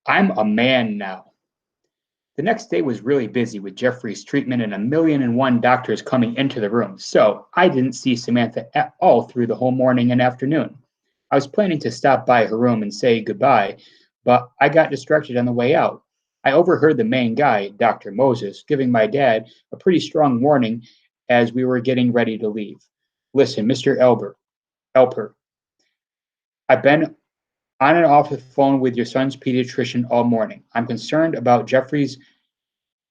I'm a man now. The next day was really busy with Jeffrey's treatment and a million and one doctors coming into the room, so I didn't see Samantha at all through the whole morning and afternoon. I was planning to stop by her room and say goodbye, but I got distracted on the way out. I overheard the main guy, Dr. Moses, giving my dad a pretty strong warning as we were getting ready to leave. Listen, Mr. Elper, I've been on and off the phone with your son's pediatrician all morning. I'm concerned about Jeffrey's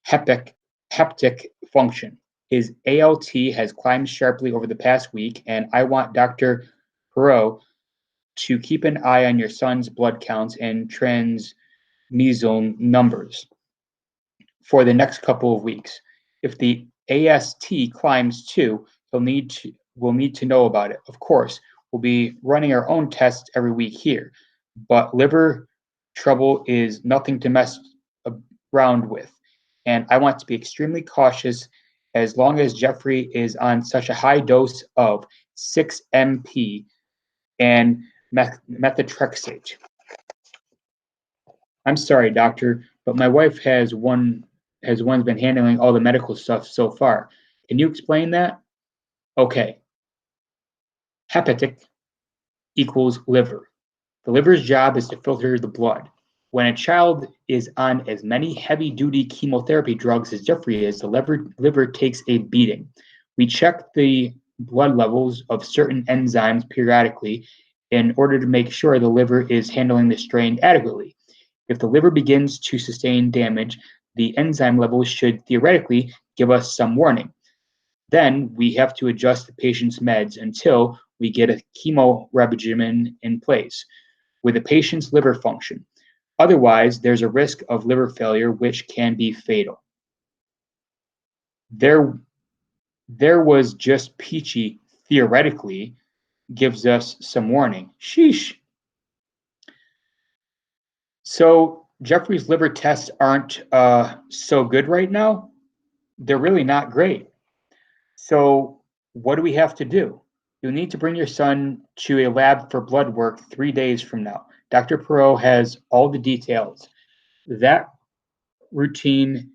hepatic, heptic function. His ALT has climbed sharply over the past week, and I want Dr. Perot to keep an eye on your son's blood counts and transmeson numbers for the next couple of weeks. If the AST climbs too, we'll need to know about it. Of course, we'll be running our own tests every week here, but liver trouble is nothing to mess around with, and I want to be extremely cautious as long as Jeffrey is on such a high dose of 6-MP and methotrexate. I'm sorry, doctor, but my wife has one been handling all the medical stuff so far. Can you explain that? Okay. Hepatic equals liver. The liver's job is to filter the blood. When a child is on as many heavy duty chemotherapy drugs as Jeffrey is, the liver takes a beating. We check the blood levels of certain enzymes periodically in order to make sure the liver is handling the strain adequately. If the liver begins to sustain damage, the enzyme levels should theoretically give us some warning. Then we have to adjust the patient's meds until we get a chemo regimen in place with the patient's liver function. Otherwise, there's a risk of liver failure which can be fatal. There, there was just Peachy theoretically gives us some warning. Sheesh. So Jeffrey's liver tests aren't so good right now. They're really not great. So what do we have to do? You'll need to bring your son to a lab for blood work 3 days from now. Dr. Perot has all the details. That routine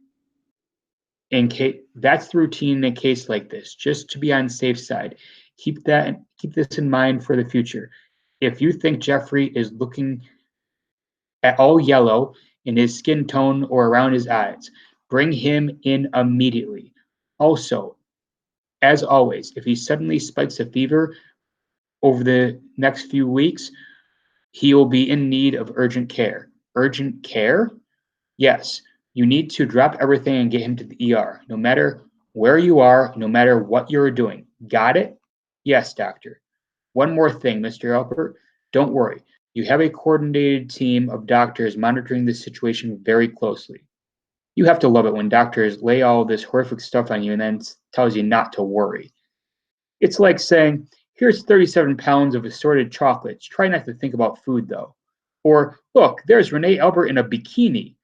that's the routine in a case like this, just to be on the safe side. Keep this in mind for the future. If you think Jeffrey is looking at all yellow in his skin tone or around his eyes, bring him in immediately. Also, as always, if he suddenly spikes a fever over the next few weeks, he will be in need of urgent care. Urgent care? Yes, you need to drop everything and get him to the ER, no matter where you are, no matter what you're doing. Got it? Yes, doctor. One more thing, Mr. Alpert. Don't worry. You have a coordinated team of doctors monitoring the situation very closely. You have to love it when doctors lay all this horrific stuff on you and then tells you not to worry. It's like saying, here's 37 pounds of assorted chocolates. Try not to think about food, though. Or, look, there's Renee Albert in a bikini.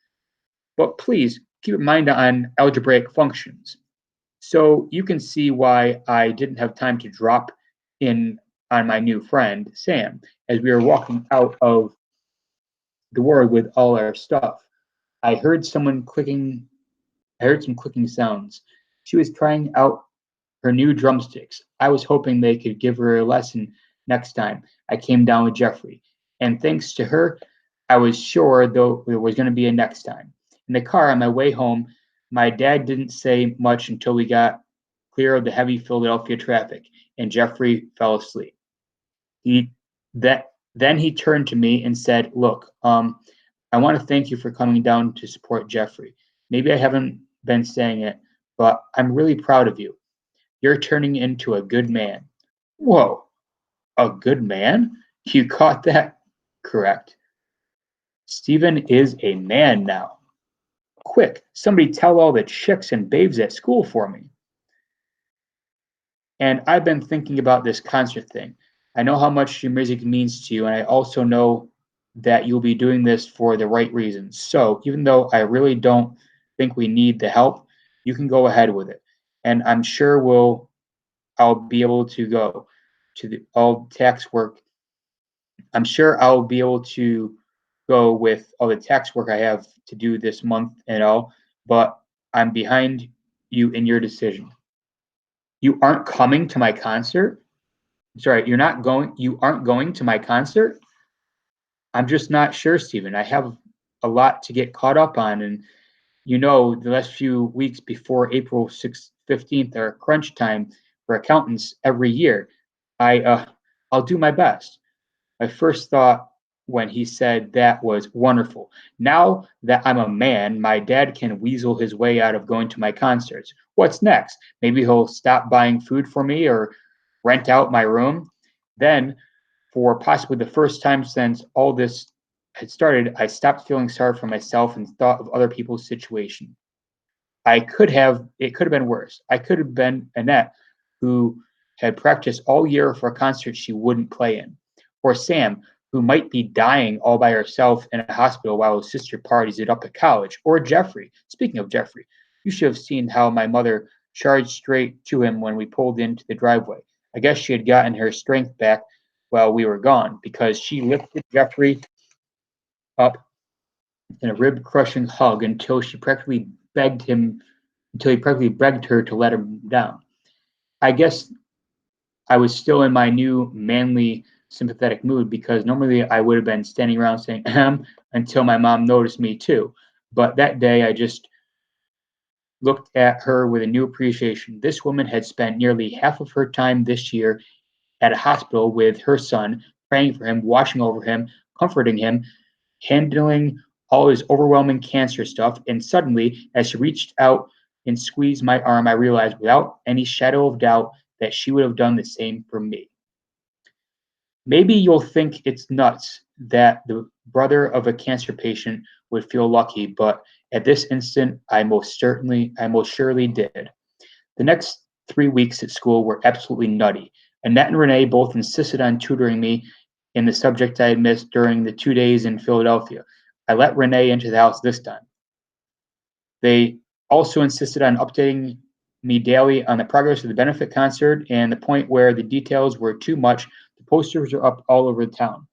But please keep in mind on algebraic functions. So you can see why I didn't have time to drop in on my new friend, Sam, as we were walking out of the ward with all our stuff. I heard someone clicking, I heard some clicking sounds. She was trying out her new drumsticks. I was hoping they could give her a lesson next time I came down with Jeffrey. And thanks to her, I was sure though there was going to be a next time. In the car on my way home, my dad didn't say much until we got clear of the heavy Philadelphia traffic and Jeffrey fell asleep. He that then he turned to me and said, "Look, I want to thank you for coming down to support Jeffrey. Maybe I haven't been saying it, but I'm really proud of you. You're turning into a good man." Whoa, a good man? You caught that correct. Stephen is a man now. Quick, somebody tell all the chicks and babes at school for me. And I've been thinking about this concert thing. I know how much your music means to you, and I also know that you'll be doing this for the right reasons. So even though I really don't think we need the help, you can go ahead with it. And I'm sure I'll be able to go to all tax work. I'm sure I'll be able to go with all the tax work I have to do this month and all, but I'm behind you in your decision. You aren't coming to my concert? Sorry, you aren't going to my concert? I'm just not sure, Stephen. I have a lot to get caught up on, and the last few weeks before April 6th, 15th are crunch time for accountants every year. I'll do my best. My first thought when he said that was wonderful. Now that I'm a man, my dad can weasel his way out of going to my concerts. What's next? Maybe he'll stop buying food for me or rent out my room. Then, for possibly the first time since all this had started, I stopped feeling sorry for myself and thought of other people's situation. It could have been worse. I could have been Annette, who had practiced all year for a concert she wouldn't play in, or Sam, who might be dying all by herself in a hospital while his sister parties it up at college, or Jeffrey. Speaking of Jeffrey, you should have seen how my mother charged straight to him when we pulled into the driveway. I guess she had gotten her strength back while we were gone, because she lifted Jeffrey up in a rib-crushing hug until he practically begged her to let him down. I guess I was still in my new manly sympathetic mood, because normally I would have been standing around saying until my mom noticed me too. But that day I just looked at her with a new appreciation. This woman had spent nearly half of her time this year at a hospital with her son, praying for him, watching over him, comforting him, handling all his overwhelming cancer stuff. And suddenly, as she reached out and squeezed my arm, I realized without any shadow of doubt that she would have done the same for me. Maybe you'll think it's nuts that the brother of a cancer patient would feel lucky, but at this instant, I most surely did. The next 3 weeks at school were absolutely nutty. Annette and Renee both insisted on tutoring me in the subject I had missed during the 2 days in Philadelphia. I let Renee into the house this time. They also insisted on updating me daily on the progress of the benefit concert, and the point where the details were too much, the posters were up all over the town.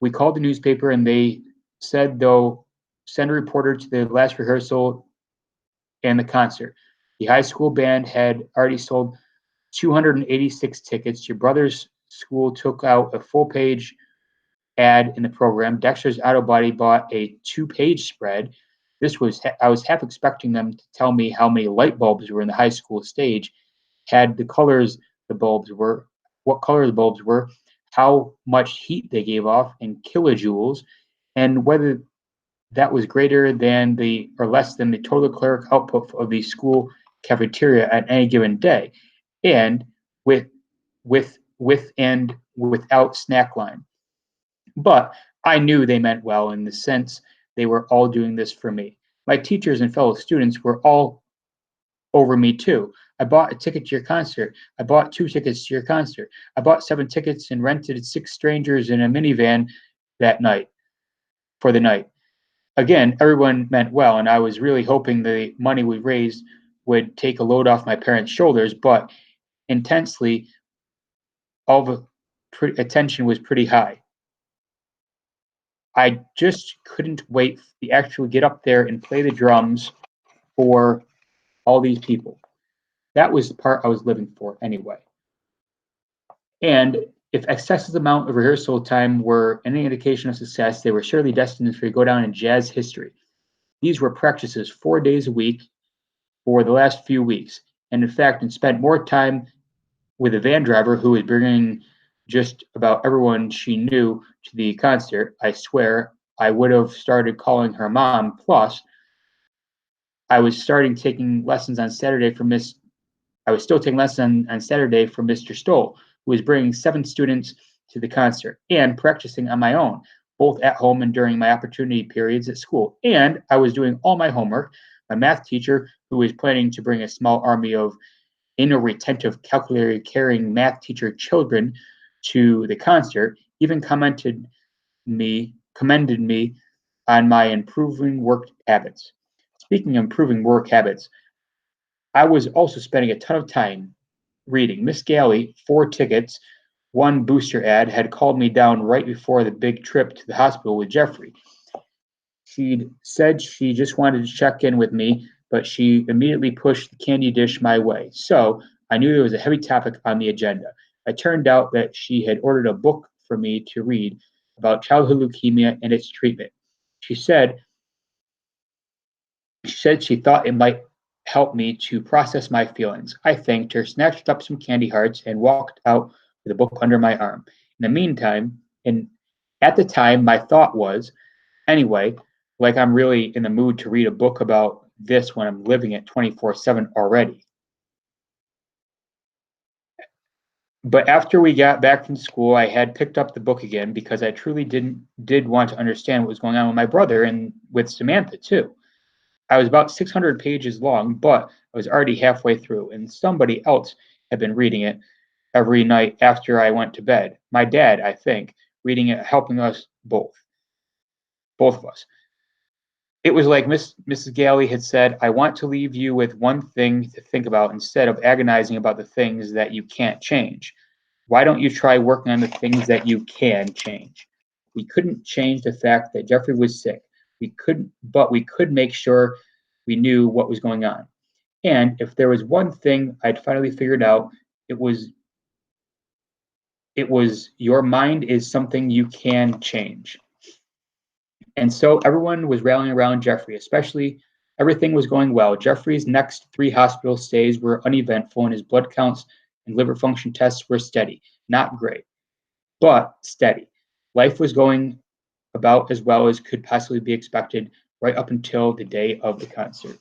We called the newspaper, and they said they'll send a reporter to the last rehearsal and the concert. The high school band had already sold 286 tickets. Your brother's school took out a full page ad in the program. Dexter's Auto Body bought a 2-page spread. I was half expecting them to tell me how many light bulbs were in the high school stage, had the colors the bulbs were, what color the bulbs were, how much heat they gave off in kilojoules, and whether that was greater than or less than the total caloric output of the school cafeteria at any given day, and with and without snack line. But I knew they meant well, in the sense they were all doing this for me. My teachers and fellow students were all over me too. I bought a ticket to your concert. I bought 2 tickets to your concert. I bought 7 tickets and rented 6 strangers in a minivan that night for the night. Again, everyone meant well, and I was really hoping the money we raised would take a load off my parents' shoulders, but intensely, all the attention was pretty high. I just couldn't wait to actually get up there and play the drums for all these people. That was the part I was living for anyway. And if excessive amount of rehearsal time were any indication of success, they were surely destined to go down in jazz history. These were practices 4 days a week for the last few weeks, and in fact, and spent more time with a van driver who was bringing just about everyone she knew to the concert. I swear I would have started calling her mom. Plus, I was taking lessons on Saturday from I was still taking lessons on Saturday from Mr. Stoll, who was bringing 7 students to the concert, and practicing on my own, both at home and during my opportunity periods at school. And I was doing all my homework. My math teacher, who was planning to bring a small army of retentive, calculator-carrying math teacher children to the concert, even commended me on my improving work habits. Speaking of improving work habits, I was also spending a ton of time reading. Miss Galley, 4 tickets, 1 booster ad, had called me down right before the big trip to the hospital with Jeffrey. She'd said she just wanted to check in with me, but she immediately pushed the candy dish my way. So I knew there was a heavy topic on the agenda. It turned out that she had ordered a book for me to read about childhood leukemia and its treatment. She said she thought it might help me to process my feelings. I thanked her, snatched up some candy hearts, and walked out with a book under my arm. In the meantime, and at the time, my thought was, anyway, like I'm really in the mood to read a book about this when I'm living it 24/7 already. But after we got back from school, I had picked up the book again because I truly did want to understand what was going on with my brother and with Samantha too. I was about 600 pages long, but I was already halfway through, and somebody else had been reading it every night after I went to bed. My dad, I think, reading it, helping us both of us. It was like Mrs. Galley had said, I want to leave you with one thing to think about instead of agonizing about the things that you can't change. Why don't you try working on the things that you can change? We couldn't change the fact that Jeffrey was sick. But we could make sure we knew what was going on. And if there was one thing I'd finally figured out, it was your mind is something you can change. And so everyone was rallying around Jeffrey, especially everything was going well. Jeffrey's next 3 hospital stays were uneventful, and his blood counts and liver function tests were steady. Not great, but steady. Life was going about as well as could possibly be expected right up until the day of the concert.